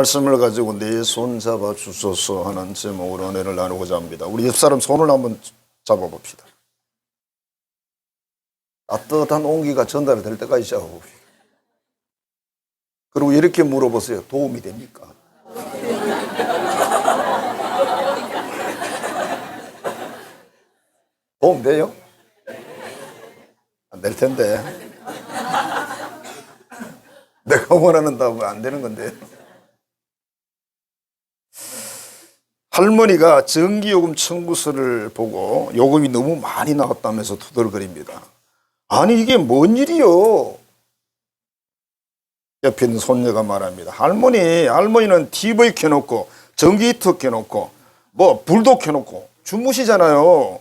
말씀을 가지고 내 손 잡아 주소서 하는 제목으로 은혜를 나누고자 합니다. 우리 옆사람 손을 한번 잡아봅시다. 따뜻한 온기가 전달될 때까지 잡아봅시다. 그리고 이렇게 물어보세요. 도움이 됩니까? 도움 돼요? 안 될 텐데. 내가 원하는 답은 안 되는 건데. 할머니가 전기요금 청구서를 보고 요금이 너무 많이 나왔다면서 투덜거립니다. 아니 이게 뭔 일이요? 옆에 있는 손녀가 말합니다. 할머니는 TV 켜놓고 전기 히터 켜놓고 뭐 불도 켜놓고 주무시잖아요.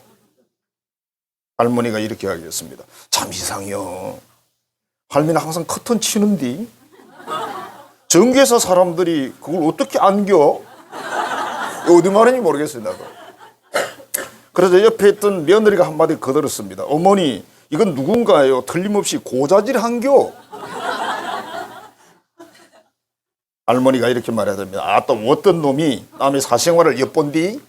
할머니가 이렇게 하겠습니다. 참 이상해요. 할머니는 항상 커튼 치는디 전기회사 사람들이 그걸 어떻게 안겨? 어디 말인지 모르겠어요 나도. 그래서 옆에 있던 며느리가 한마디 거들었습니다. 어머니 이건 누군가요? 틀림없이 고자질 한겨? 할머니가 이렇게 말해야 됩니다. 아, 또 어떤 놈이 남의 사생활을 엿본디?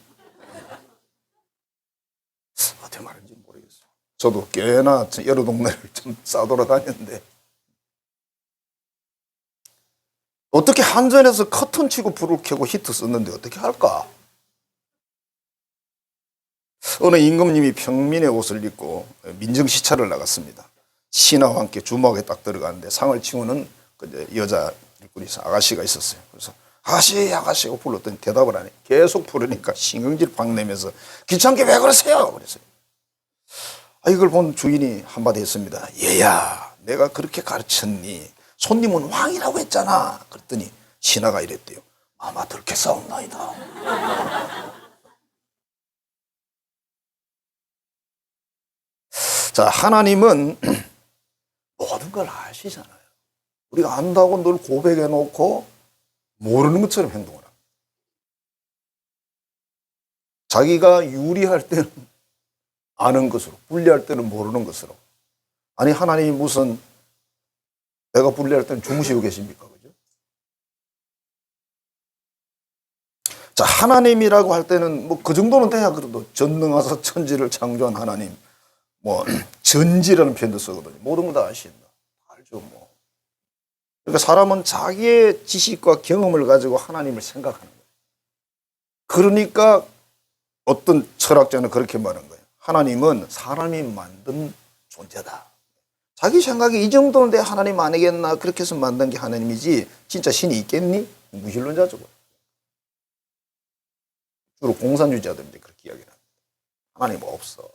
어떻게 말인지 모르겠어요. 저도 꽤나 여러 동네를 좀 싸돌아다녔는데 어떻게 한전에서 커튼 치고 불을 켜고 히트 썼는데 어떻게 할까? 어느 임금님이 평민의 옷을 입고 민정시찰을 나갔습니다. 신하와 함께 주막에 딱 들어가는데 상을 치우는 여자 일꾼이 아가씨가 있었어요. 그래서 아가씨가 불렀더니 대답을 안 해. 계속 부르니까 신경질 팍 내면서 귀찮게 왜 그러세요? 그랬어요. 이걸 본 주인이 한마디 했습니다. 얘야 내가 그렇게 가르쳤니? 손님은 왕이라고 했잖아. 그랬더니 신하가 이랬대요. 아마 들켰사옵나이다. 자, 하나님은 모든 걸 아시잖아요. 우리가 안다고 늘 고백해 놓고 모르는 것처럼 행동을 합니다. 자기가 유리할 때는 아는 것으로, 불리할 때는 모르는 것으로. 아니 하나님이 무슨 내가 불리할 때는 주무시고 계십니까? 그죠? 자, 하나님이라고 할 때는 뭐 그 정도는 돼야 그래도 전능하사 천지를 창조한 하나님, 뭐 전지라는 표현도 쓰거든요. 모든 걸 다 아신다. 알죠, 뭐. 그러니까 사람은 자기의 지식과 경험을 가지고 하나님을 생각하는 거예요. 그러니까 어떤 철학자는 그렇게 말한 거예요. 하나님은 사람이 만든 존재다. 자기 생각이 이 정도는 돼 하나님 아니겠나 그렇게 해서 만든 게 하나님이지 진짜 신이 있겠니? 무신론자죠. 주로 공산주의자들인데 그렇게 이야기를 합니다. 하나님 없어.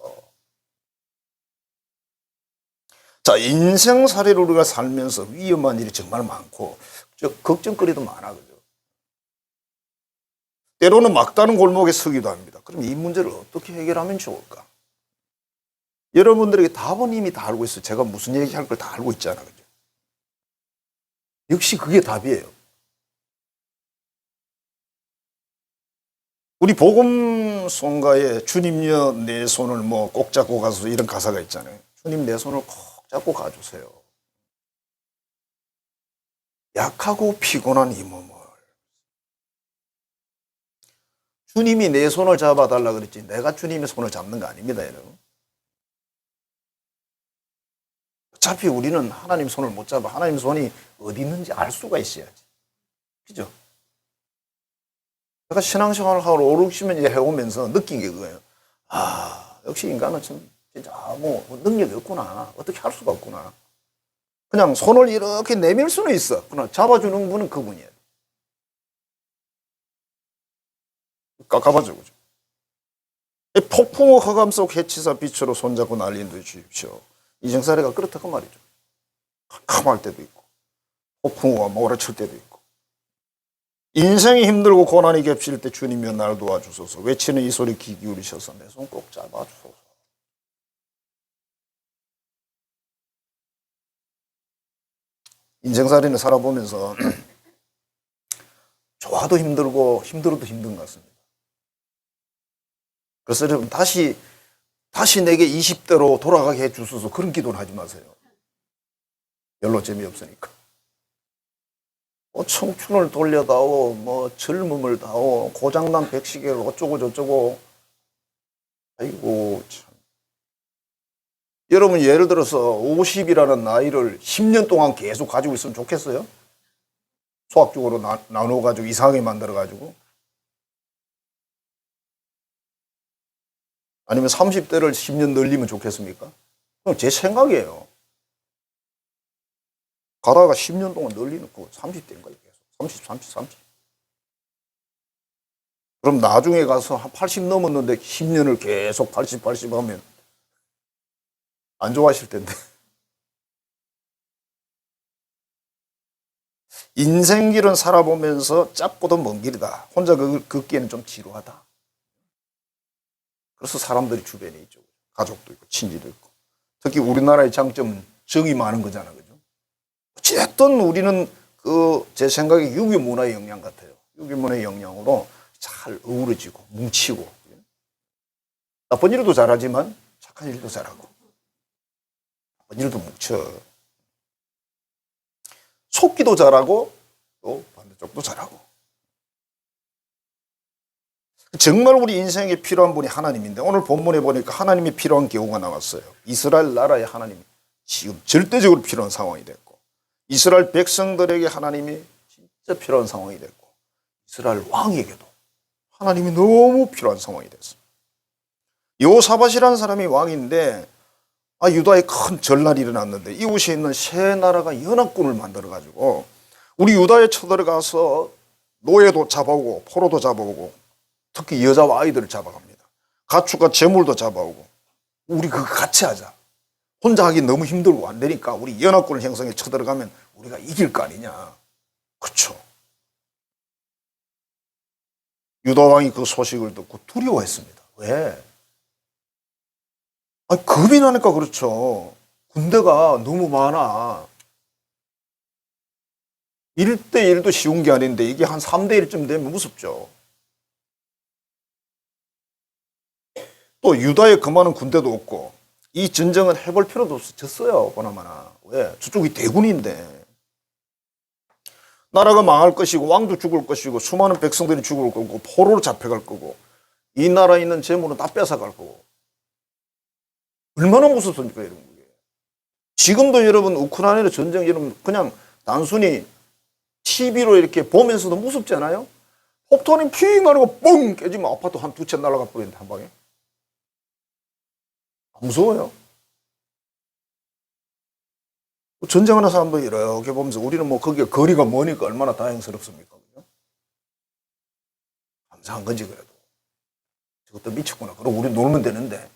자, 인생살이를 우리가 살면서 위험한 일이 정말 많고 걱정거리도 많아. 그죠? 때로는 막다른 골목에 서기도 합니다. 그럼 이 문제를 어떻게 해결하면 좋을까? 여러분들에게 답은 이미 다 알고 있어요. 제가 무슨 얘기할 걸 다 알고 있잖아요. 그죠? 역시 그게 답이에요. 우리 복음송가에 주님여 내 손을 뭐 꼭 잡고 가서 이런 가사가 있잖아요. 주님 내 손을 꼭 잡고 가주세요. 약하고 피곤한 이 몸을. 주님이 내 손을 잡아달라 그랬지 내가 주님의 손을 잡는 거 아닙니다, 여러분. 어차피 우리는 하나님 손을 못 잡아. 하나님 손이 어디 있는지 알 수가 있어야지. 그죠? 제가 신앙생활을 하고 5, 60년 해오면서 느낀 게 그거예요. 아, 역시 인간은 참 진짜 뭐 능력이 없구나. 어떻게 할 수가 없구나. 그냥 손을 이렇게 내밀 수는 있어. 그러나 잡아주는 분은 그분이에요. 깎아봐줘. 그죠? 폭풍우 허감 속 해치사 빛으로 손잡고 날린 주십시오. 이정사례가 그렇다고 말이죠. 캄캄할 때도 있고 폭풍우가 몰아칠 때도 있고 인생이 힘들고 고난이 겹칠 때 주님이여 날 도와주소서 외치는 이 소리 귀 기울이셔서 내 손 꼭 잡아주소서. 인생살이는 살아보면서 좋아도 힘들고 힘들어도 힘든 것 같습니다. 그래서 여러분 다시 내게 20대로 돌아가게 해주소서 그런 기도는 하지 마세요. 별로 재미없으니까. 뭐 청춘을 돌려다오, 뭐 젊음을 다오, 고장난 백시계를 어쩌고 저쩌고. 아이고 참. 여러분 예를 들어서 50이라는 나이를 10년 동안 계속 가지고 있으면 좋겠어요? 수학적으로 나눠가지고 이상하게 만들어가지고. 아니면 30대를 10년 늘리면 좋겠습니까? 그럼 제 생각이에요. 가다가 10년 동안 늘리놓고 30대인 거예요. 계속. 30, 30, 30. 그럼 나중에 가서 한 80 넘었는데 10년을 계속 80, 80 하면 안 좋아하실 텐데. 인생길은 살아보면서 짧고도 먼 길이다. 혼자 걷기에는 좀 지루하다. 그래서 사람들이 주변에 있죠. 가족도 있고 친지도 있고. 특히 우리나라의 장점은 정이 많은 거잖아요. 그죠? 어쨌든 우리는 제 생각에 유교 문화의 영향 같아요. 유교 문화의 영향으로 잘 어우러지고 뭉치고. 나쁜 일도 잘하지만 착한 일도 잘하고. 나쁜 일도 뭉쳐. 속기도 잘하고 또 반대쪽도 잘하고. 정말 우리 인생에 필요한 분이 하나님인데 오늘 본문에 보니까 하나님이 필요한 경우가 나왔어요. 이스라엘 나라의 하나님이 지금 절대적으로 필요한 상황이 됐고 이스라엘 백성들에게 하나님이 진짜 필요한 상황이 됐고 이스라엘 왕에게도 하나님이 너무 필요한 상황이 됐습니다. 여호사밧이라는 사람이 왕인데 유다에 큰 전란이 일어났는데 이웃에 있는 세 나라가 연합군을 만들어가지고 우리 유다에 쳐들어가서 노예도 잡아오고 포로도 잡아오고 특히 여자와 아이들을 잡아갑니다. 가축과 재물도 잡아오고 우리 그거 같이 하자. 혼자 하기 너무 힘들고 안 되니까 우리 연합군을 형성해 쳐들어가면 우리가 이길 거 아니냐. 그렇죠. 유다 왕이 그 소식을 듣고 두려워했습니다. 왜? 겁이 나니까 그렇죠. 군대가 너무 많아. 1대1도 쉬운 게 아닌데 이게 한 3대1쯤 되면 무섭죠. 또 유다에 그 많은 군대도 없고 이 전쟁은 해볼 필요도 없어. 졌어요. 보나마나. 왜? 저쪽이 대군인데. 나라가 망할 것이고 왕도 죽을 것이고 수많은 백성들이 죽을 거고 포로로 잡혀갈 거고 이 나라에 있는 재물은 다 뺏어갈 거고 얼마나 무섭습니까 여러분. 지금도 여러분 우크라이나 전쟁 여러분 그냥 단순히 TV로 이렇게 보면서도 무섭지 않아요? 폭탄이 핑 하고 뻥 깨지면 아파트 한 두 채 날아가 버리는데 한 방에. 안 무서워요? 전쟁하는 사람들 이렇게 보면서 우리는 뭐 거기에 거리가 머니까 얼마나 다행스럽습니까? 그죠? 감사한 건지 그래도. 저것도 미쳤구나. 그럼 우리 놀면 되는데.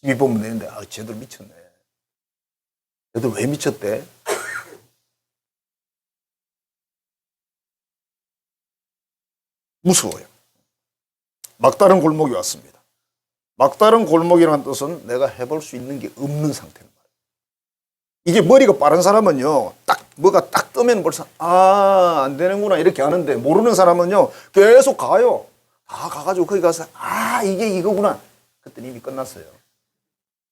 TV 보면 되는데, 쟤들 미쳤네. 쟤들 왜 미쳤대? 무서워요. 막다른 골목이 왔습니다. 막다른 골목이라는 뜻은 내가 해볼 수 있는 게 없는 상태는 말이에요. 이게 머리가 빠른 사람은요, 뭐가 딱 뜨면 벌써, 안 되는구나, 이렇게 하는데, 모르는 사람은요, 계속 가요. 다 가가지고 거기 가서, 이게 이거구나. 그때 이미 끝났어요.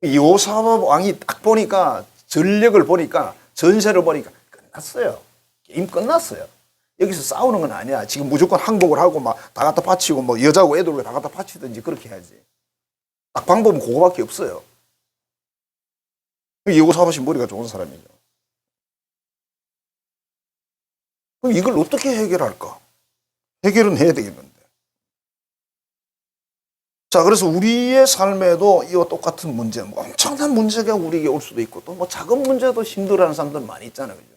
여호사밧 왕이 딱 보니까, 전력을 보니까, 전세를 보니까, 끝났어요. 게임 끝났어요. 여기서 싸우는 건 아니야. 지금 무조건 항복을 하고, 막, 다 갖다 바치고, 뭐, 여자고 애들 다 갖다 바치든지 그렇게 해야지. 딱 방법은 그거밖에 없어요. 여호사밧이 머리가 좋은 사람이죠. 그럼 이걸 어떻게 해결할까? 해결은 해야 되겠는데. 자, 그래서 우리의 삶에도 이와 똑같은 문제, 뭐 엄청난 문제가 우리에게 올 수도 있고, 또 뭐 작은 문제도 힘들어하는 사람들 많이 있잖아요. 그죠?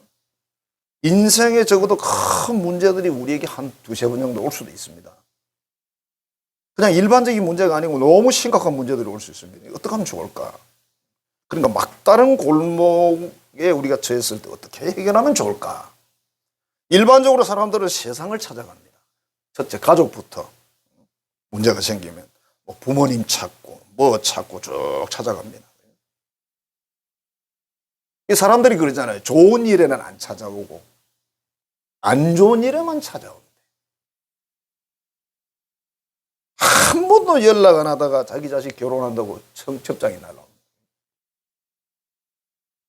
인생에 적어도 큰 문제들이 우리에게 한 두세 번 정도 올 수도 있습니다. 그냥 일반적인 문제가 아니고 너무 심각한 문제들이 올 수 있습니다. 어떻게 하면 좋을까? 그러니까 막다른 골목에 우리가 처했을 때 어떻게 해결하면 좋을까? 일반적으로 사람들은 세상을 찾아갑니다. 첫째, 가족부터 문제가 생기면 뭐 부모님 찾고 뭐 찾고 쭉 찾아갑니다. 이 사람들이 그러잖아요. 좋은 일에는 안 찾아오고 안 좋은 일에만 찾아옵니다. 한 번도 연락 안 하다가 자기 자식 결혼한다고 청첩장이 날라옵니다.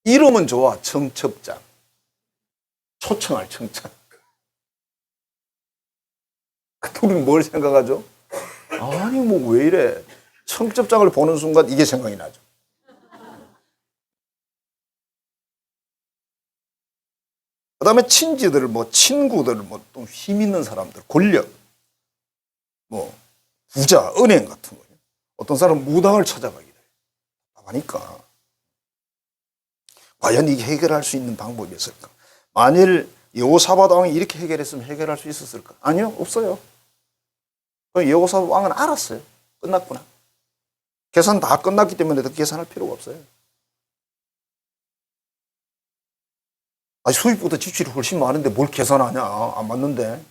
이름은 좋아, 청첩장. 초청할 청장. 그때 우리는 뭘 생각하죠? 아니 뭐 왜 이래? 청첩장을 보는 순간 이게 생각이 나죠. 그다음에 친지들, 뭐 친구들, 뭐 또 힘 있는 사람들, 권력, 뭐 부자, 은행 같은 거예요. 어떤 사람은 무당을 찾아가기도 해요. 하니까 과연 이게 해결할 수 있는 방법이었을까? 만일 여호사밧 왕이 이렇게 해결했으면 해결할 수 있었을까? 아니요, 없어요. 여호사밧 왕은 알았어요. 끝났구나. 계산 다 끝났기 때문에 더 계산할 필요가 없어요. 아니, 수입보다 지출이 훨씬 많은데 뭘 계산하냐? 안 맞는데.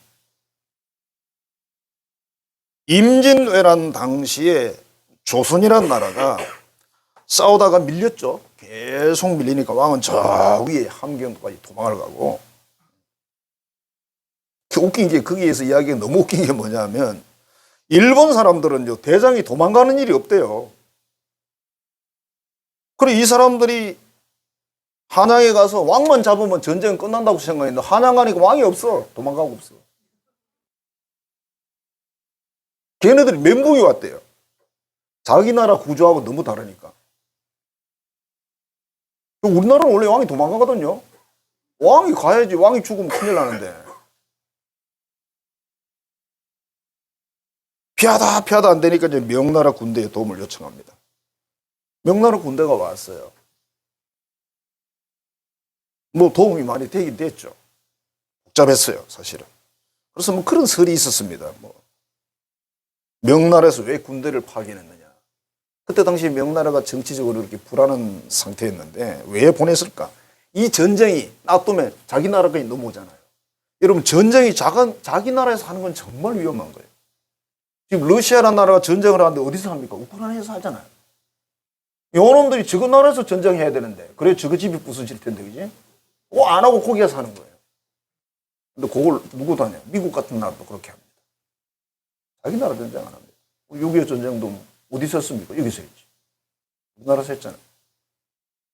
임진왜란 당시에 조선이라는 나라가 싸우다가 밀렸죠. 계속 밀리니까 왕은 저 위에 함경도까지 도망을 가고. 웃긴 게 거기에서 이야기가 너무 웃긴 게 뭐냐면 일본 사람들은 대장이 도망가는 일이 없대요. 그리고 이 사람들이 한양에 가서 왕만 잡으면 전쟁은 끝난다고 생각했는데 한양 가니까 왕이 없어. 도망가고 없어. 걔네들이 멘붕이 왔대요. 자기 나라 구조하고 너무 다르니까. 우리나라는 원래 왕이 도망가거든요. 왕이 가야지. 왕이 죽으면 큰일 나는데. 피하다 안 되니까 이제 명나라 군대에 도움을 요청합니다. 명나라 군대가 왔어요. 뭐 도움이 많이 되긴 됐죠. 복잡했어요, 사실은. 그래서 뭐 그런 설이 있었습니다. 뭐 명나라에서 왜 군대를 파견했느냐. 그때 당시 명나라가 정치적으로 이렇게 불안한 상태였는데 왜 보냈을까? 이 전쟁이 놔두면 자기 나라까지 넘어오잖아요. 여러분 전쟁이 자기 나라에서 하는 건 정말 위험한 거예요. 지금 러시아라는 나라가 전쟁을 하는데 어디서 합니까? 우크라이나에서 하잖아요. 요놈들이 저거 나라에서 전쟁해야 되는데 그래 저거 집이 부서질 텐데 그지? 안 하고 거기에서 하는 거예요. 근데 그걸 누구도 하냐? 미국 같은 나라도 그렇게 합니다. 자기 나라 전쟁 안 합니다. 6.25 전쟁도 어디서 했습니까? 여기서 했지. 우리나라에서 했잖아요.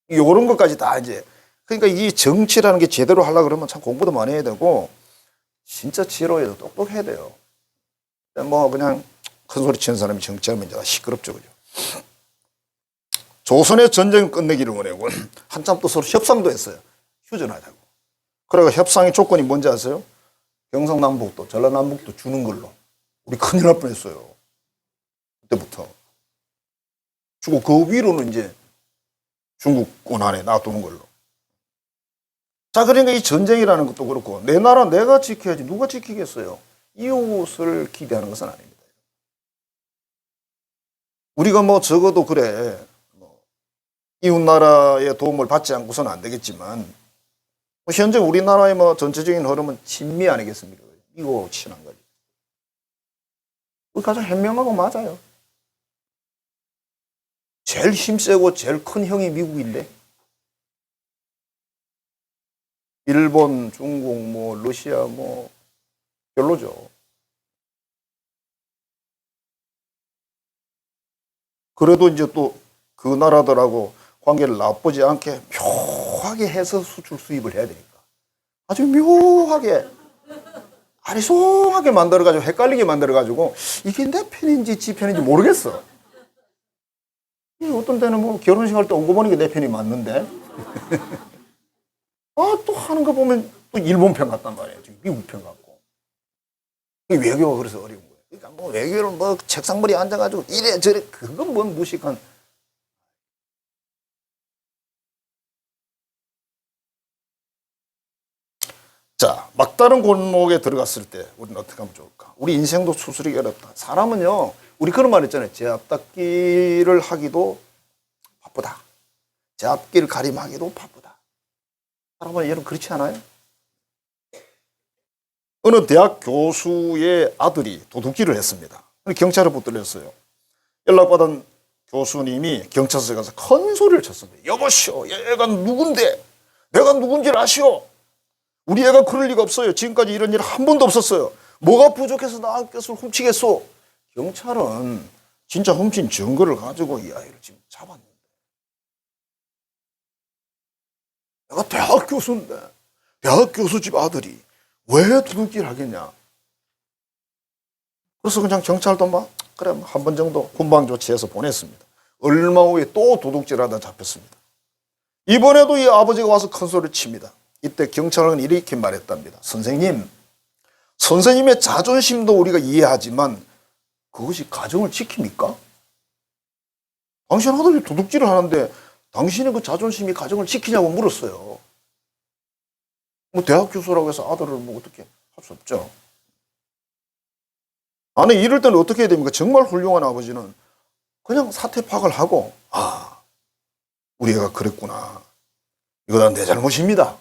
이런 것까지 다 이제 그러니까 이 정치라는 게 제대로 하려고 그러면 참 공부도 많이 해야 되고 진짜 지혜로워야 똑똑해야 돼요. 뭐 그냥 큰 소리 치는 사람이 정치하면 이제 시끄럽죠. 그죠? 조선의 전쟁 끝내기를 원하고 한참 또 서로 협상도 했어요. 휴전하자고. 그래가 협상의 조건이 뭔지 아세요? 경상남북도 전라남북도 주는 걸로. 우리 큰일 날 뻔했어요. 그때부터. 주고 그 위로는 이제 중국군 안에 놔두는 걸로. 자, 그러니까 이 전쟁이라는 것도 그렇고 내 나라 내가 지켜야지 누가 지키겠어요? 이웃을 기대하는 것은 아닙니다. 우리가 뭐 적어도 그래 이웃 나라의 도움을 받지 않고서는 안 되겠지만 현재 우리나라의 뭐 전체적인 흐름은 친미 아니겠습니까? 미국 친한 거지. 가장 현명하고 맞아요. 제일 힘세고 제일 큰 형이 미국인데 일본, 중국, 뭐 러시아 뭐 별로죠. 그래도 이제 또 그 나라들하고 관계를 나쁘지 않게 묘하게 해서 수출 수입을 해야 되니까 아주 묘하게 아리송하게 만들어가지고 헷갈리게 만들어가지고 이게 내 편인지 지 편인지 모르겠어. 어떤 때는 뭐 결혼식 할 때 온 거 보니까 내 편이 맞는데 또 하는 거 보면 또 일본 편 같단 말이에요. 미국 편 같고. 외교가 그래서 어려운 거예요. 그러니까 뭐 외교를 뭐 책상머리에 앉아가지고 이래 저래 그건 뭔 무식한. 자, 막다른 골목에 들어갔을 때 우리는 어떻게 하면 좋을까? 우리 인생도 수술이 어렵다. 사람은요, 우리 그런 말 있잖아요. 제 앞닦기를 하기도 바쁘다. 제 앞길 가림하기도 바쁘다. 사람은 여러분 그렇지 않아요? 어느 대학 교수의 아들이 도둑질을 했습니다. 경찰에 붙들렸어요. 연락받은 교수님이 경찰서에 가서 큰 소리를 쳤습니다. 여보시오, 얘가 누군데? 내가 누군지를 아시오? 우리 애가 그럴 리가 없어요. 지금까지 이런 일 한 번도 없었어요. 뭐가 부족해서 나의 것을 훔치겠소? 경찰은 진짜 훔친 증거를 가지고 이 아이를 지금 잡았는데. 내가 대학 교수인데, 대학 교수 집 아들이 왜 도둑질 하겠냐? 그래서 그냥 경찰도 막 그래 한 번 정도 훈방 조치해서 보냈습니다. 얼마 후에 또 도둑질하다 잡혔습니다. 이번에도 이 아버지가 와서 큰 소리를 칩니다. 이때 경찰은 이렇게 말했답니다. 선생님의 자존심도 우리가 이해하지만 그것이 가정을 지킵니까? 당신 아들이 도둑질을 하는데 당신의 그 자존심이 가정을 지키냐고 물었어요. 뭐 대학 교수라고 해서 아들을 뭐 어떻게 할 수 없죠. 아니 이럴 때는 어떻게 해야 됩니까? 정말 훌륭한 아버지는 그냥 사태 파악을 하고 우리 애가 그랬구나. 이거 다 내 잘못입니다.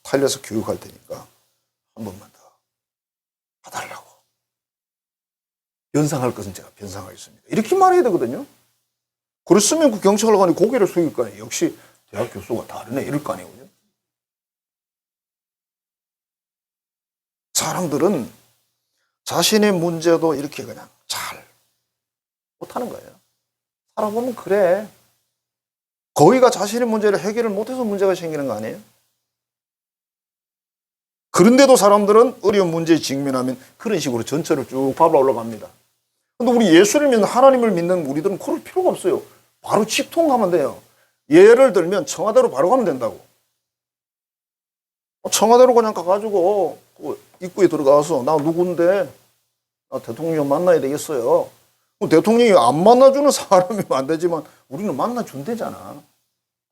탈려서 교육할 테니까 한 번만 더 봐달라고. 변상할 것은 제가 변상하겠습니다. 이렇게 말해야 되거든요. 그랬으면 그 경찰관이 고개를 숙일 거 아니에요. 역시 대학 교수가 다르네 이럴 거 아니에요. 사람들은 자신의 문제도 이렇게 그냥 잘 못하는 거예요. 살아보면 그래. 거기가 자신의 문제를 해결을 못해서 문제가 생기는 거 아니에요? 그런데도 사람들은 어려운 문제에 직면하면 그런 식으로 전철을 쭉 밟아 올라갑니다. 근데 우리 예수를 믿는 하나님을 믿는 우리들은 그럴 필요가 없어요. 바로 직통하면 돼요. 예를 들면 청와대로 바로 가면 된다고. 청와대로 그냥 가가지고 입구에 들어가서 나 누군데 나 대통령 만나야 되겠어요. 대통령이 안 만나주는 사람이면 안 되지만 우리는 만나준대잖아.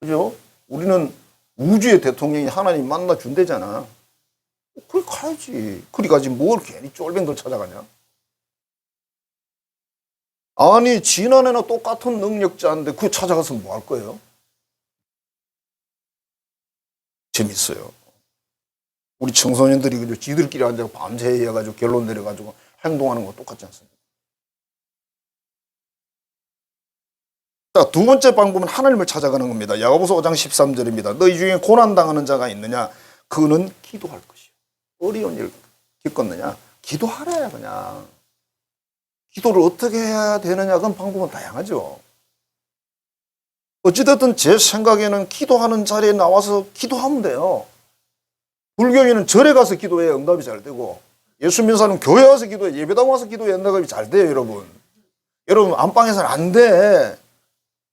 그죠? 우리는 우주의 대통령이 하나님 만나준대잖아. 그래 가야지. 그리 가지 뭘 괜히 쫄병들 찾아가냐. 아니 지난해나 똑같은 능력자인데 그 찾아가서 뭐 할 거예요? 재밌어요. 우리 청소년들이 그죠? 지들끼리 앉아서 밤새 해가지고 결론 내려가지고 행동하는 거 똑같지 않습니까? 자, 두 번째 방법은 하나님을 찾아가는 겁니다. 야고보서 5장 13절입니다. 너희 중에 고난당하는 자가 있느냐? 그는 기도할 것이요. 어려운 일 겪었느냐? 기도하래 그냥. 기도를 어떻게 해야 되느냐? 그건 방법은 다양하죠. 어찌됐든 제 생각에는 기도하는 자리에 나와서 기도하면 돼요. 불교인은 절에 가서 기도해야 응답이 잘 되고 예수 믿는 사람은 교회 와서 기도해 예배당 와서 기도해야 응답이 잘 돼요. 여러분 안방에서는 안 돼.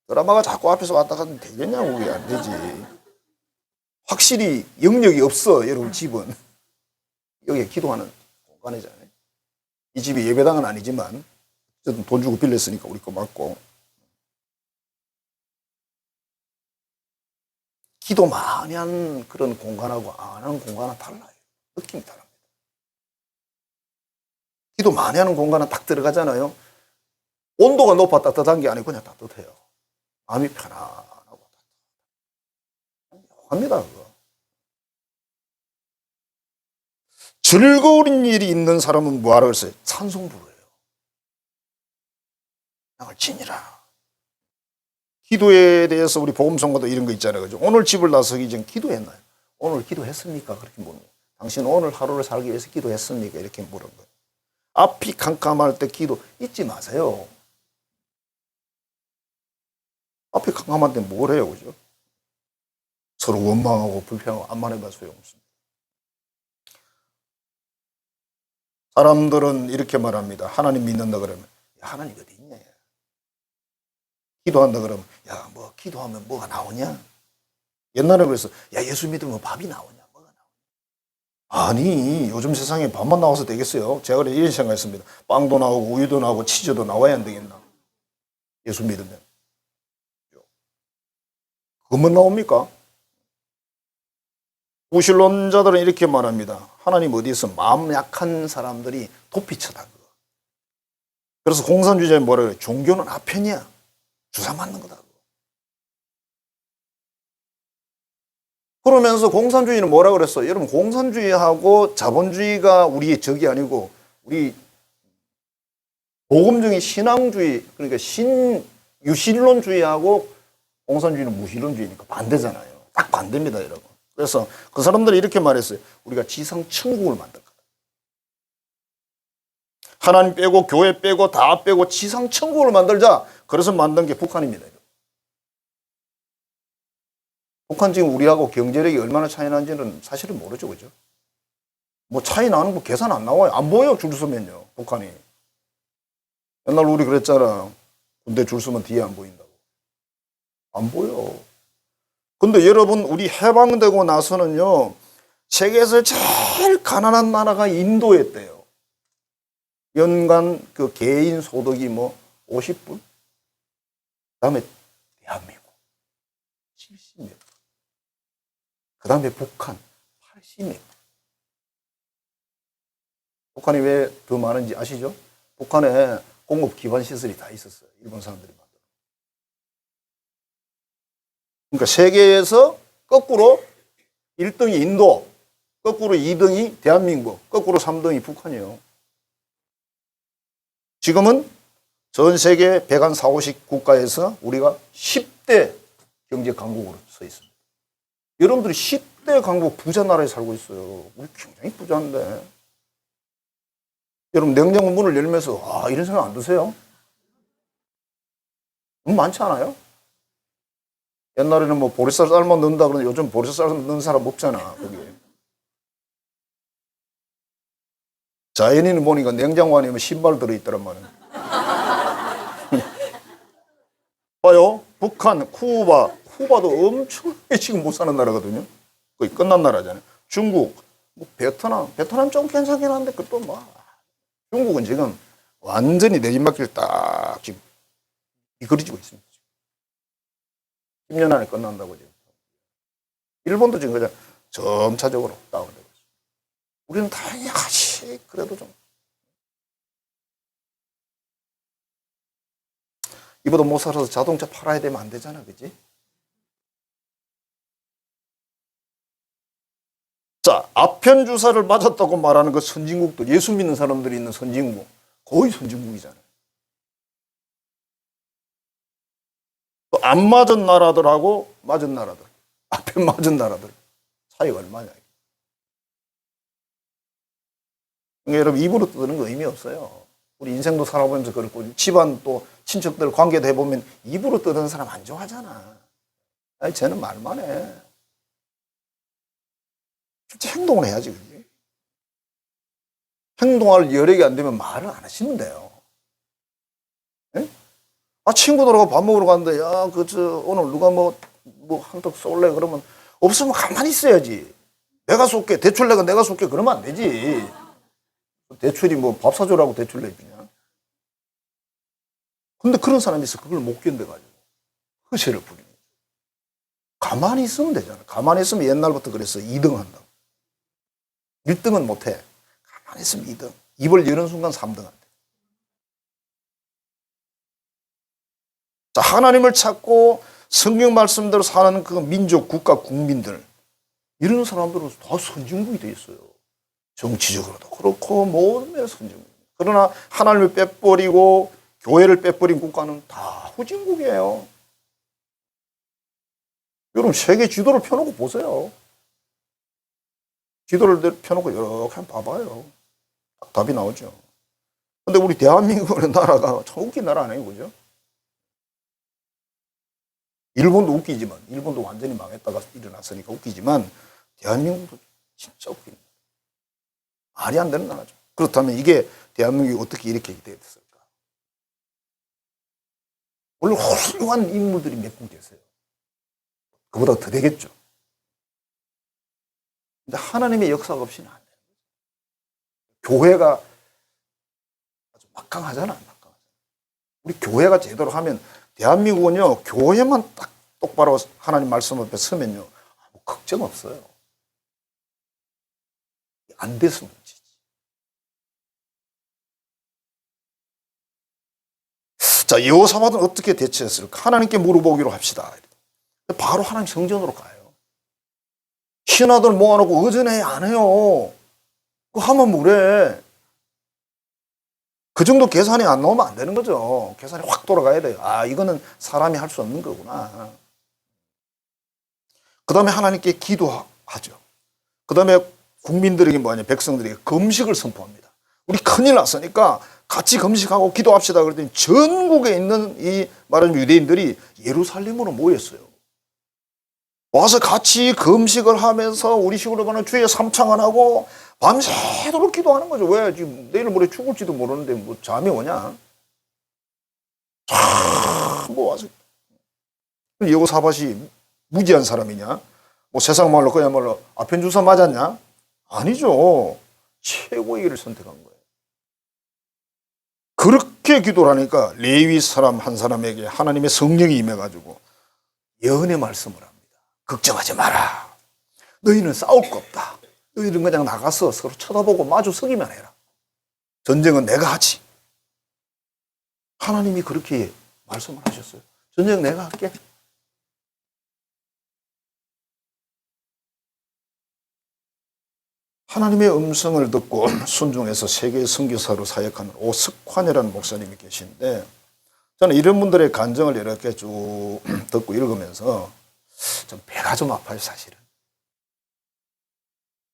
드라마가 자꾸 앞에서 왔다 갔다 되겠냐고. 그게 안 되지. 확실히 영역이 없어. 여러분 집은 여기 기도하는 공간이잖아요. 이 집이 예배당은 아니지만 어쨌든 돈 주고 빌렸으니까 우리 거 맞고. 기도 많이 하는 그런 공간하고 안 하는 공간은 달라요. 느낌이 다릅니다. 기도 많이 하는 공간은 딱 들어가잖아요. 온도가 높아 따뜻한 게 아니고 그냥 따뜻해요. 마음이 편안하고 합니다. 그거. 즐거운 일이 있는 사람은 뭐하라 그랬어요? 찬송 부르예요. 나를 지니라. 기도에 대해서 우리 복음성가도 이런 거 있잖아요. 그죠? 오늘 집을 나서기 전 기도했나요? 오늘 기도했습니까? 그렇게 묻는 거예요. 당신 오늘 하루를 살기 위해서 기도했습니까? 이렇게 물은 거예요. 앞이 캄캄할 때 기도 잊지 마세요. 앞이 캄캄할 때 뭘 해요? 그죠? 서로 원망하고 불평하고 암만 해봐 소용없습니다. 사람들은 이렇게 말합니다. 하나님 믿는다 그러면 야, 하나님 어디 있냐? 기도한다 그러면 야, 뭐 기도하면 뭐가 나오냐? 옛날에 그래서 야, 예수 믿으면 밥이 나오냐? 뭐가 나오냐? 아니, 요즘 세상에 밥만 나와서 되겠어요? 제가 그래 이런 생각했습니다. 빵도 나오고 우유도 나오고 치즈도 나와야 안 되겠나? 예수 믿으면. 그것만 나옵니까? 구실론자들은 이렇게 말합니다. 하나님 어디 있어? 마음 약한 사람들이 도피처다. 그래서 공산주의자는 뭐라 그래요? 종교는 아편이야. 주사 맞는 거다. 그러면서 공산주의는 뭐라 그랬어? 여러분 공산주의하고 자본주의가 우리의 적이 아니고 우리 복음적인 신앙주의 그러니까 유신론주의하고 공산주의는 무신론주의니까 반대잖아요. 딱 반대입니다, 여러분. 그래서 그 사람들이 이렇게 말했어요. 우리가 지상 천국을 만들 거다. 하나님 빼고 교회 빼고 다 빼고 지상 천국을 만들자. 그래서 만든 게 북한입니다. 북한 지금 우리하고 경제력이 얼마나 차이 나는지는 사실은 모르죠, 그죠? 뭐 차이 나는 거 계산 안 나와요. 안 보여요, 줄 서면요, 북한이. 옛날 우리 그랬잖아. 군대 줄 서면 뒤에 안 보인다고. 안 보여. 근데 여러분, 우리 해방되고 나서는요, 세계에서 제일 가난한 나라가 인도였대요. 연간 그 개인 소득이 뭐 50불? 그 다음에 대한민국 70몇 불. 그 다음에 북한 80몇 불. 북한이 왜 더 많은지 아시죠? 북한에 공업 기반 시설이 다 있었어요. 일본 사람들이 만든. 그러니까 세계에서 거꾸로 1등이 인도, 거꾸로 2등이 대한민국, 거꾸로 3등이 북한이에요. 지금은 전 세계 140, 50국가에서 우리가 10대 경제 강국으로 서 있습니다. 여러분들이 10대 강국 부자 나라에 살고 있어요. 우리 굉장히 부자인데. 여러분, 냉장고 문을 열면서 이런 생각 안 드세요? 많지 않아요? 옛날에는 뭐 보리쌀 삶아 넣는다 그러는데 요즘 보리쌀 삶아 넣는 사람 없잖아, 거기에. 자연인은 보니까 냉장고 안에 신발 들어있더란 말이야. 봐요. 북한, 쿠바도 엄청나게 지금 못 사는 나라거든요. 거의 끝난 나라잖아요. 중국, 뭐 베트남 좀 괜찮긴 한데 그것도 뭐. 중국은 지금 완전히 내리막길 딱 지금 미끄러지고 있습니다. 10년 안에 끝난다고 지금. 일본도 지금 그냥 점차적으로 다운되고 있습니다. 우리는 다행히 그래도 좀. 이보다 못 살아서 자동차 팔아야 되면 안 되잖아, 그지? 자, 아편 주사를 맞았다고 말하는 그 선진국들, 예수 믿는 사람들이 있는 선진국, 거의 선진국이잖아요. 또 안 맞은 나라들하고 맞은 나라들, 아편 맞은 나라들 차이가 얼마냐. 그러니까 여러분, 입으로 떠드는 거 의미 없어요. 우리 인생도 살아보면서 그렇고, 집안 또 친척들 관계도 해보면 입으로 떠드는 사람 안 좋아하잖아. 아니, 쟤는 말만 해. 실제 행동을 해야지, 그지? 행동할 여력이 안 되면 말을 안 하시면 돼요. 네? 친구들하고 밥 먹으러 갔는데, 오늘 누가 한턱 쏠래? 그러면 없으면 가만히 있어야지. 내가 쏠게. 대출 내가 쏠게. 그러면 안 되지. 대출이 밥 사주라고 대출 내주냐. 근데 그런 사람이 있어. 그걸 못 견뎌가지고. 허세를 부리는 거죠. 가만히 있으면 되잖아. 가만히 있으면 옛날부터 그랬어. 2등 한다고. 1등은 못해. 가만히 있으면 2등. 입을 여는 순간 3등 한다. 자, 하나님을 찾고 성경 말씀대로 사는 그 민족, 국가, 국민들. 이런 사람들은 다 선진국이 돼 있어요. 정치적으로도 그렇고 모든 면에서 선진국. 그러나 하나님을 빼버리고 교회를 빼버린 국가는 다 후진국이에요. 여러분, 세계 지도를 펴놓고 보세요. 지도를 펴놓고 이렇게 한번 봐봐요. 답이 나오죠. 근데 우리 대한민국의 나라가 참 웃긴 나라 아니에요, 그죠? 일본도 웃기지만, 일본도 완전히 망했다가 일어났으니까 웃기지만, 대한민국도 진짜 웃깁니다. 말이 안 되는 나라죠. 그렇다면 이게 대한민국이 어떻게 이렇게 됐을까? 물론 훌륭한 인물들이 몇 분 계세요. 그보다 더 되겠죠. 근데 하나님의 역사가 없이는 안 돼요. 교회가 아주 막강하잖아, 막강하잖아. 우리 교회가 제대로 하면, 대한민국은요, 교회만 딱 똑바로 하나님 말씀 앞에 서면요, 아무 걱정 없어요. 안 돼서 문제지. 자, 여호사밧은 어떻게 대처했을까? 하나님께 물어보기로 합시다. 바로 하나님 성전으로 가요. 신하들 모아놓고 의전해 안 해요. 그거 하면 뭐래. 그 정도 계산이 안 나오면 안 되는 거죠. 계산이 확 돌아가야 돼요. 이거는 사람이 할 수 없는 거구나. 그 다음에 하나님께 기도하죠. 그 다음에 국민들에게 백성들에게 금식을 선포합니다. 우리 큰일 났으니까 같이 금식하고 기도합시다. 그랬더니 전국에 있는 이 말하는 유대인들이 예루살렘으로 모였어요. 와서 같이 금식을 하면서 우리 식으로 가는 주의 삼창을 하고 밤새도록 기도하는 거죠. 왜? 지금 내일 모레 죽을지도 모르는데 뭐 잠이 오냐? 뭐 와서 여호사밧이 무지한 사람이냐? 뭐 세상 말로 그야말로 아편 주사 맞았냐? 아니죠. 최고의 길을 선택한 거예요. 그렇게 기도를 하니까 레위 사람 한 사람에게 하나님의 성령이 임해가지고 예언의 말씀을 합니다. 걱정하지 마라. 너희는 싸울 거 없다. 너희는 그냥 나가서 서로 쳐다보고 마주 서기만 해라. 전쟁은 내가 하지. 하나님이 그렇게 말씀을 하셨어요. 전쟁 내가 할게. 하나님의 음성을 듣고 순종해서 세계 선교사로 사역하는 오석환이라는 목사님이 계신데, 저는 이런 분들의 간증을 이렇게 쭉 듣고 읽으면서 좀 배가 좀 아파요, 사실은.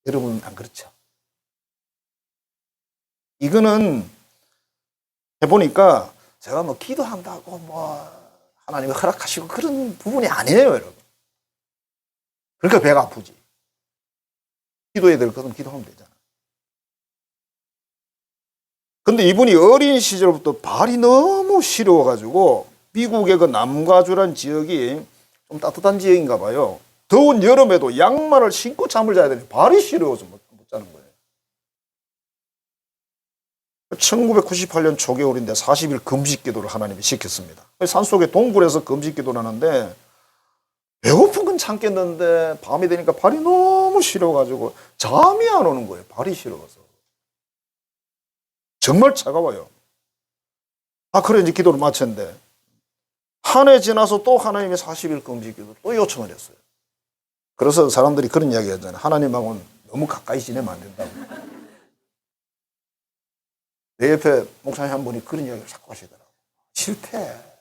여러분 안 그렇죠? 이거는 해보니까 제가 뭐 기도한다고 뭐 하나님이 허락하시고 그런 부분이 아니에요, 여러분. 그러니까 배가 아프지. 기도해야 될 것은 기도하면 되잖아. 근데 이분이 어린 시절부터 발이 너무 시려워가지고 미국의 그 남가주란 지역이 좀 따뜻한 지역인가 봐요. 더운 여름에도 양말을 신고 잠을 자야 되니 발이 시려워서 못 자는 거예요. 1998년 초겨울인데 40일 금식 기도를 하나님이 시켰습니다. 산속에 동굴에서 금식 기도를 하는데 배고픈 건 참겠는데 밤이 되니까 발이 너무 시려워가지고 잠이 안 오는 거예요. 발이 시려워서. 정말 차가워요. 그래 이제 기도를 마쳤는데 한 해 지나서 또 하나님의 40일 금식 기도 또 요청을 했어요. 그래서 사람들이 그런 이야기 하잖아요. 하나님하고는 너무 가까이 지내면 안 된다고. 내 옆에 목사님 한 분이 그런 이야기를 자꾸 하시더라고요. 싫대.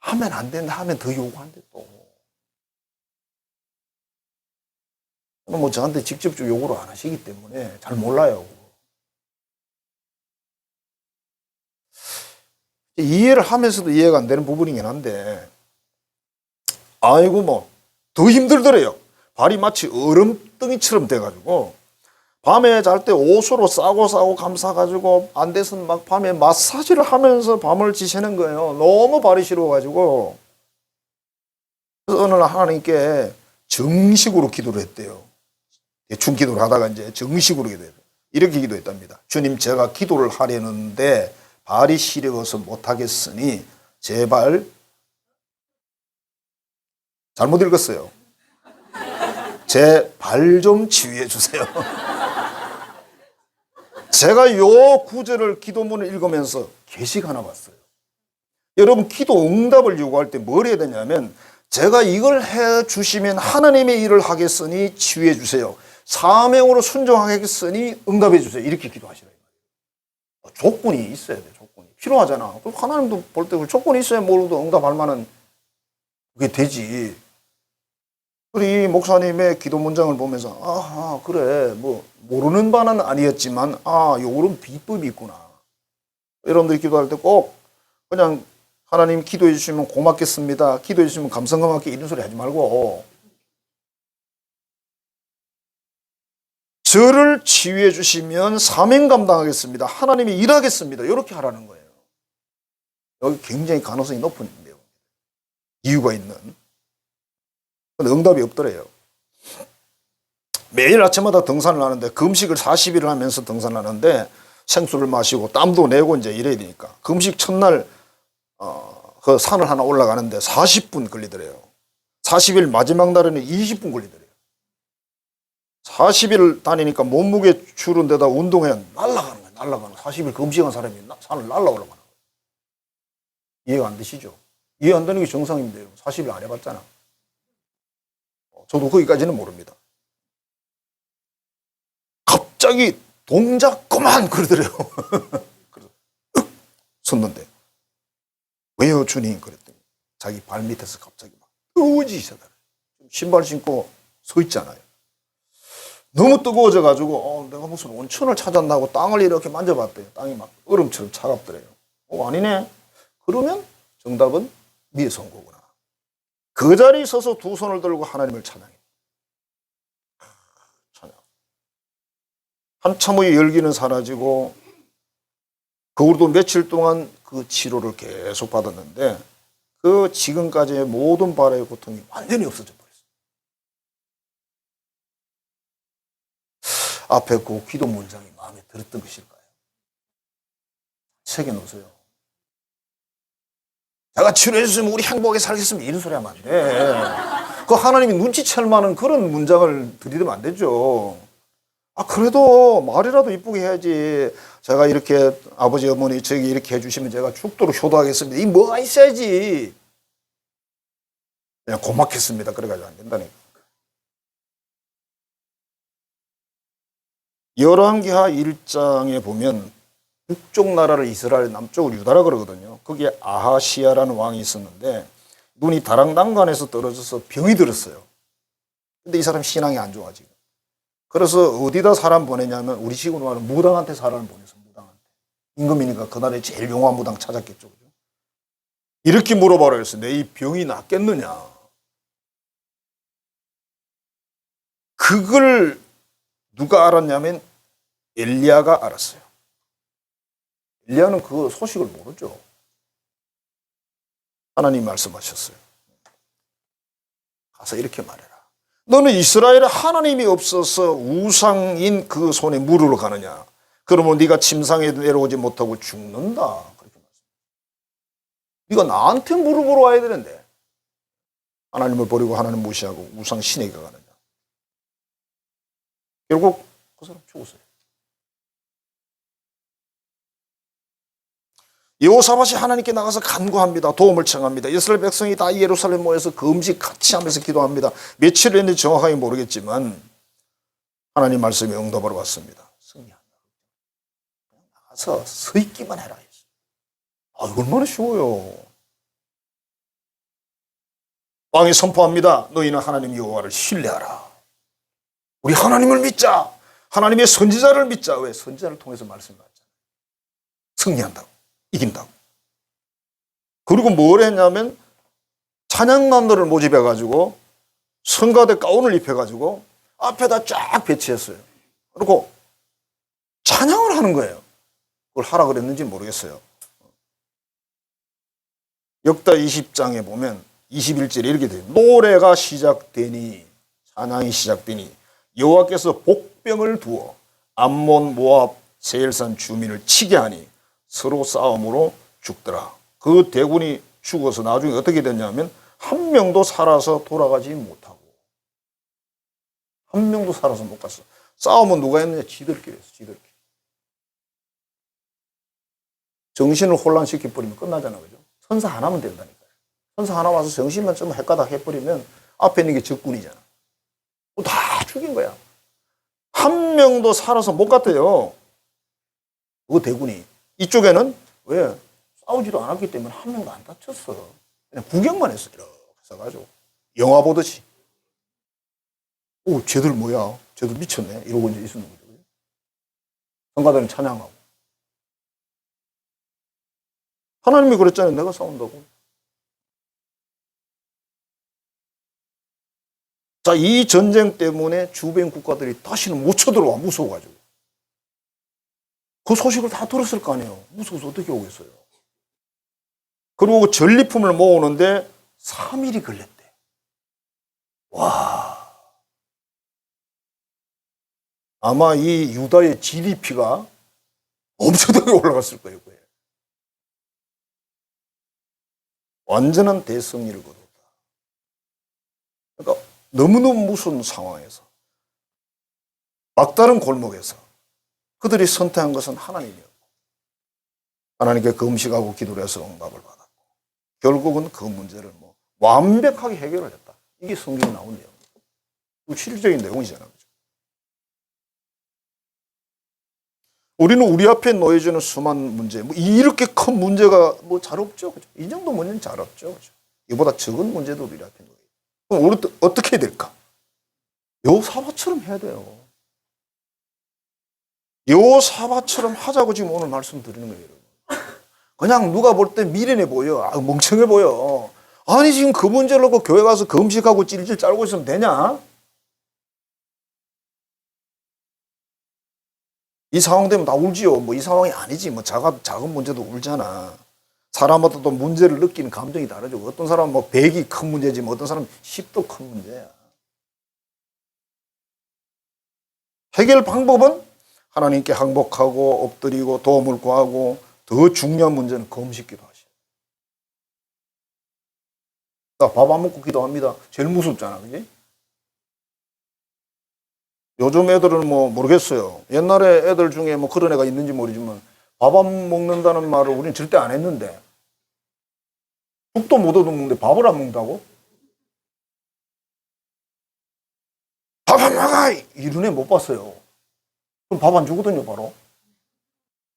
하면 안 된다 하면 더 요구한대 또. 뭐 저한테 직접적으로 요구를 안 하시기 때문에 잘 몰라요. 이해를 하면서도 이해가 안 되는 부분이긴 한데, 아이고 뭐 더 힘들더래요. 발이 마치 얼음덩이처럼 돼가지고 밤에 잘 때 옷으로 싸고 감싸가지고 안 돼서 막 밤에 마사지를 하면서 밤을 지새는 거예요. 너무 발이 시려워가지고. 그래서 어느 날 하나님께 정식으로 기도를 했대요. 대충 기도를 하다가 이제 정식으로 기도해요. 이렇게 기도했답니다. 주님, 제가 기도를 하려는데 발이 시려워서 못하겠으니 제발, 잘못 읽었어요. 제 발 좀 치유해 주세요. 제가 요 구절을 기도문을 읽으면서 계시가 하나 봤어요. 여러분 기도 응답을 요구할 때 뭘 해야 되냐면, 제가 이걸 해 주시면 하나님의 일을 하겠으니 치유해 주세요. 사명으로 순종하겠으니 응답해 주세요. 이렇게 기도하시라. 조건이 있어야 돼요. 조건이 필요하잖아. 하나님도 볼 때 조건이 있어야 뭐로도 응답할 만한 그게 되지. 우리 목사님의 기도 문장을 보면서 그래 뭐 모르는 바는 아니었지만 요런 비법이 있구나. 여러분들이 기도할 때 꼭 그냥 하나님 기도해 주시면 고맙겠습니다, 기도해 주시면 감사하게 이런 소리 하지 말고, 저를 치유해 주시면 사명 감당하겠습니다, 하나님이 일하겠습니다, 이렇게 하라는 거예요. 여기 굉장히 가능성이 높은 내용, 이유가 있는. 근데 응답이 없더래요. 매일 아침마다 등산을 하는데, 금식을 40일을 하면서 등산을 하는데 생수를 마시고 땀도 내고 이제 이래야 되니까 금식 첫날 그 산을 하나 올라가는데 40분 걸리더래요. 40일 마지막 날에는 20분 걸리더래요. 40일 다니니까 몸무게 줄은 데다 운동해야 날아가는 거예요. 날아가는 40일 금식한 사람이 산을 날아 올라가는 거예요. 이해가 안 되시죠? 이해 안 되는 게 정상인데요. 40일 안 해봤잖아. 저도 거기까지는 모릅니다. 갑자기 동작 그만 그러더래요. 섰는데 왜요 주님? 그랬더니 자기 발 밑에서 갑자기 막 뜨거워지시더라고요. 신발 신고 서 있잖아요. 너무 뜨거워져 가지고 내가 무슨 온천을 찾았나고 땅을 이렇게 만져봤대요. 땅이 막 얼음처럼 차갑더래요. 아니네. 그러면 정답은 위에서 온 거구나. 그 자리에 서서 두 손을 들고 하나님을 찬양해. 찬양. 한참의 열기는 사라지고 그 후로도 며칠 동안 그 치료를 계속 받았는데 그 지금까지의 모든 발의 고통이 완전히 없어져 버렸어요. 앞에 그 기도 문장이 마음에 들었던 것일까요? 새겨놓으세요. 제가 치료해 주시면 우리 행복하게 살겠습니다. 이런 소리 하면 안 돼. 그 하나님이 눈치챌 만한 그런 문장을 들이대면 안 되죠. 그래도 말이라도 이쁘게 해야지. 제가 이렇게 아버지 어머니 저기 이렇게 해주시면 제가 죽도록 효도하겠습니다. 이 뭐가 있어야지. 그냥 고맙겠습니다. 그래가지고 안 된다니까. 열왕기하 1장에 보면 북쪽 나라를 이스라엘, 남쪽을 유다라 그러거든요. 거기에 아하시아라는 왕이 있었는데 눈이 다락난간에서 떨어져서 병이 들었어요. 근데 이 사람 신앙이 안 좋아 지금. 그래서 어디다 사람 보내냐면 우리 식으로 말하면 무당한테 사람을 보내서 무당한테. 임금이니까 그날에 제일 용한 무당 찾았겠죠. 그죠? 이렇게 물어봐라 했어. 내 이 병이 낫겠느냐. 그걸 누가 알았냐면 엘리야가 알았어요. 엘리야는 그 소식을 모르죠. 하나님 말씀하셨어요. 가서 이렇게 말해라. 너는 이스라엘에 하나님이 없어서 우상인 그 손에 물으러 가느냐. 그러면 네가 침상에 내려오지 못하고 죽는다. 그렇게 말씀해요. 네가 나한테 물어보러 와야 되는데 하나님을 버리고 하나님 무시하고 우상 신에게 가느냐. 결국 그 사람 죽었어요. 여호사밧이 하나님께 나가서 간구합니다. 도움을 청합니다. 이스라엘 백성이 다 예루살렘 모여서 금식 같이 하면서 기도합니다. 며칠 했는지 정확하게 모르겠지만 하나님 말씀이 응답으로 왔습니다. 승리한다. 그냥 나가서 서 있기만 해라. 얼마나 쉬워요. 왕이 선포합니다. 너희는 하나님 여호와를 신뢰하라. 우리 하나님을 믿자. 하나님의 선지자를 믿자. 왜? 선지자를 통해서 말씀을 받잖아요. 승리한다고. 이긴다고. 그리고 뭘 했냐면 찬양단들을 모집해가지고 성가대 가운을 입혀가지고 앞에다 쫙 배치했어요. 그리고 찬양을 하는 거예요. 그걸 하라 그랬는지 모르겠어요. 역다 20장에 보면 21절에 이렇게 돼요. 노래가 시작되니 찬양이 시작되니 여호와께서 복병을 두어 암몬 모압 세일산 주민을 치게 하니 서로 싸움으로 죽더라. 그 대군이 죽어서 나중에 어떻게 됐냐면 한 명도 살아서 돌아가지 못하고 한 명도 살아서 못 갔어. 싸움은 누가 했느냐? 지들끼리 했어. 지들끼리. 정신을 혼란시켜버리면 끝나잖아. 그죠? 선사 하나면 된다니까요. 선사 하나 와서 정신만 좀 헷가닥 해버리면 앞에 있는 게 적군이잖아. 다 죽인 거야. 한 명도 살아서 못 갔대요. 그 대군이. 이쪽에는 왜? 싸우지도 않았기 때문에 한 명도 안 다쳤어. 그냥 구경만 했어. 이렇게 해가지고. 영화 보듯이. 오, 쟤들 뭐야? 쟤들 미쳤네. 이러고 이제 있었는 거죠. 성가대는 찬양하고. 하나님이 그랬잖아요. 내가 싸운다고. 자, 이 전쟁 때문에 주변 국가들이 다시는 못 쳐들어와. 무서워가지고. 그 소식을 다 들었을 거 아니에요. 무서워서 어떻게 오겠어요. 그리고 전리품을 모으는데 3일이 걸렸대. 와. 아마 이 유다의 GDP가 엄청나게 올라갔을 거예요. 완전한 대승리를 거뒀다. 그러니까 너무너무 무서운 상황에서 막다른 골목에서 그들이 선택한 것은 하나님이었고 하나님께 금식하고 기도를 해서 응답을 받았고 결국은 그 문제를 완벽하게 해결을 했다. 이게 성경에 나온 내용이에요. 실질적인 내용이잖아요. 그렇죠? 우리는 우리 앞에 놓여지는 수많은 문제, 이렇게 큰 문제가 잘 없죠. 그렇죠? 이 정도 문제는 잘 없죠. 그렇죠? 이보다 적은 문제도 우리 앞에 놓여요. 그럼 우리 어떻게 해야 될까? 여호사밧처럼 해야 돼요. 여호사밧처럼 하자고 지금 오늘 말씀드리는 거예요. 그냥 누가 볼 때 미련해 보여. 멍청해 보여. 아니 지금 그 문제를 놓고 교회 가서 금식하고 찔찔 짜고 있으면 되냐? 이 상황 되면 다 울지요. 뭐 이 상황이 아니지. 뭐 작은 문제도 울잖아. 사람마다 또 문제를 느끼는 감정이 다르죠. 어떤 사람은 뭐 100이 큰 문제지, 뭐 어떤 사람은 10도 큰 문제야. 해결 방법은 하나님께 항복하고 엎드리고 도움을 구하고, 더 중요한 문제는 금식 기도하시오. 나 밥 안 먹고 기도합니다. 제일 무섭잖아, 그지? 요즘 애들은 뭐 모르겠어요. 옛날에 애들 중에 뭐 그런 애가 있는지 모르지만 밥 안 먹는다는 말을 우리는 절대 안 했는데, 죽도 못 얻었는데 밥을 안 먹는다고? 밥 안 먹어! 이런 애 못 봤어요. 그럼 밥 안 주거든요, 바로.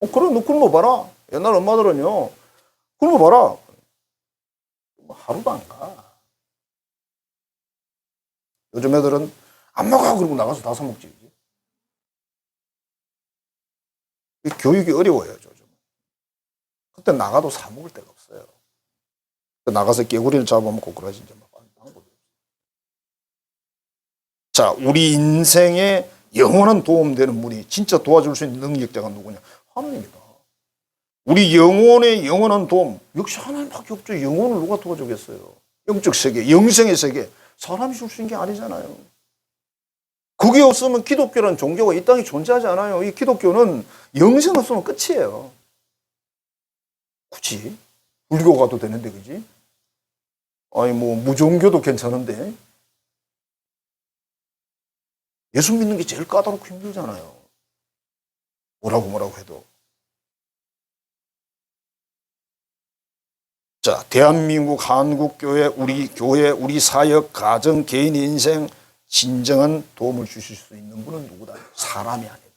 그래, 너 굶어 봐라. 옛날 엄마들은요, 굶어 봐라. 하루도 안 가. 요즘 애들은 안 먹어! 그러고 나가서 다 사먹지. 교육이 어려워요, 요즘. 그때 나가도 사먹을 데가 없어요. 나가서 깨구리를 잡아먹고 그러지, 이제 막 방법이 없어요. 자, 우리 인생에 영원한 도움되는 분이, 진짜 도와줄 수 있는 능력자가 누구냐? 하나님이다. 우리 영혼의 영원한 도움, 역시 하나님밖에 없죠. 영혼을 누가 도와주겠어요? 영적 세계, 영생의 세계, 사람이 줄 수 있는 게 아니잖아요. 그게 없으면 기독교라는 종교가 이 땅에 존재하지 않아요. 이 기독교는 영생 없으면 끝이에요. 굳이 불교 가도 되는데, 그지? 아니 뭐 무종교도 괜찮은데, 예수 믿는 게 제일 까다롭고 힘들잖아요. 뭐라고 해도. 자, 대한민국, 한국교회, 우리 교회, 우리 사역, 가정, 개인 인생 진정한 도움을 주실 수 있는 분은 누구다? 사람이 아니다.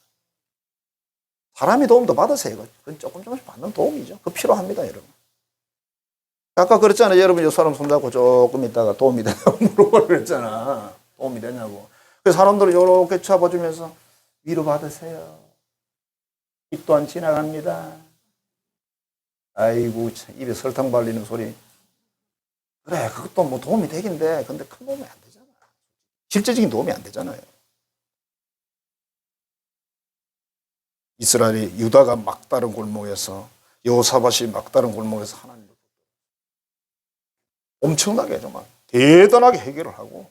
사람이 도움도 받으세요. 그건 조금씩 받는 도움이죠. 그거 필요합니다, 여러분. 아까 그랬잖아요. 여러분, 이 사람 손잡고 조금 있다가 도움이 되냐고 물어보라 그랬잖아. 도움이 되냐고. 그래서 사람들을 이렇게 잡아주면서 위로 받으세요. 입 또한 지나갑니다. 아이고, 입에 설탕 발리는 소리. 그래, 그것도 뭐 도움이 되긴 돼. 근데 큰 도움이 안 되잖아. 실제적인 도움이 안 되잖아요. 이스라엘이 유다가 막다른 골목에서, 여호사밧이 막다른 골목에서 하나님을 엄청나게 정말 대단하게 해결을 하고,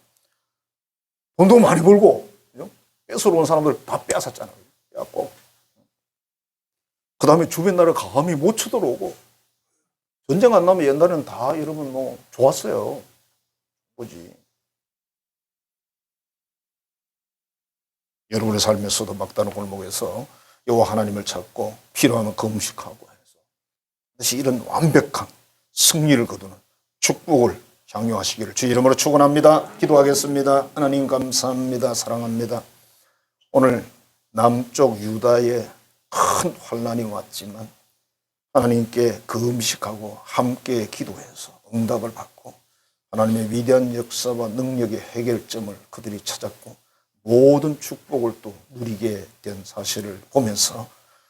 돈도 많이 벌고, 뺏으러 온 사람들 다 빼앗았잖아요. 빼앗고. 그 다음에 주변 나라 감히 못 쳐들어오고, 전쟁 안 나면 옛날에는 다 여러분 뭐 좋았어요. 뭐지. 여러분의 삶에서도 막다른 골목에서 여호와 하나님을 찾고 필요하면 금식하고 해서 다시 이런 완벽한 승리를 거두는 축복을 향유하시기를 주 이름으로 축원합니다. 기도하겠습니다. 하나님 감사합니다. 사랑합니다. 오늘 남쪽 유다에 큰 환난이 왔지만 하나님께 금식하고 함께 기도해서 응답을 받고 하나님의 위대한 역사와 능력의 해결점을 그들이 찾았고 모든 축복을 또 누리게 된 사실을 보면서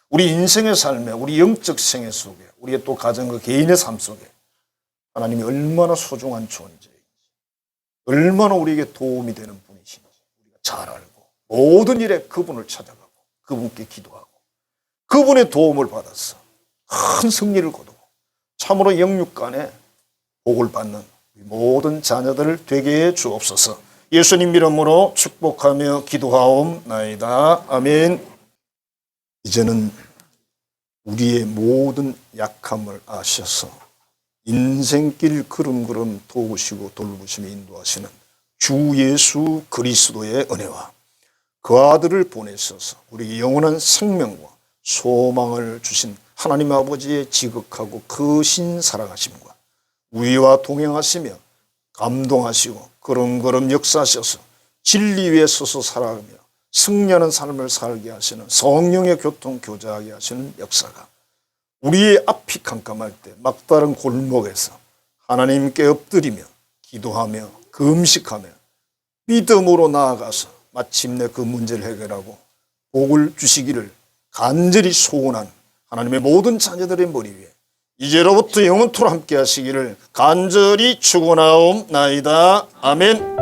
우리 인생의 삶에, 우리 영적 생애 속에, 우리의 또 가정과 개인의 삶 속에 하나님이 얼마나 소중한 존재인지, 얼마나 우리에게 도움이 되는 분이신지 우리가 잘 알고 모든 일에 그분을 찾아가고 그분께 기도하고 그분의 도움을 받아서 큰 승리를 거두고 참으로 영육간에 복을 받는 모든 자녀들 되게 해 주옵소서. 예수님 이름으로 축복하며 기도하옵나이다. 아멘. 이제는 우리의 모든 약함을 아셔서 인생길 걸음걸음 도우시고 돌보시며 인도하시는 주 예수 그리스도의 은혜와 그 아들을 보내셔서 우리 영원한 생명과 소망을 주신 하나님 아버지의 지극하고 크신 사랑하심과 우리와 동행하시며 감동하시고 걸음걸음 역사하셔서 진리 위에 서서 살아가며 승리하는 삶을 살게 하시는 성령의 교통 교제하게 하시는 역사가 우리의 앞이 캄캄할 때 막다른 골목에서 하나님께 엎드리며 기도하며 금식하며 믿음으로 나아가서 마침내 그 문제를 해결하고 복을 주시기를 간절히 소원한 하나님의 모든 자녀들의 머리 위에 이제로부터 영원토록 함께 하시기를 간절히 축원하옵나이다. 아멘.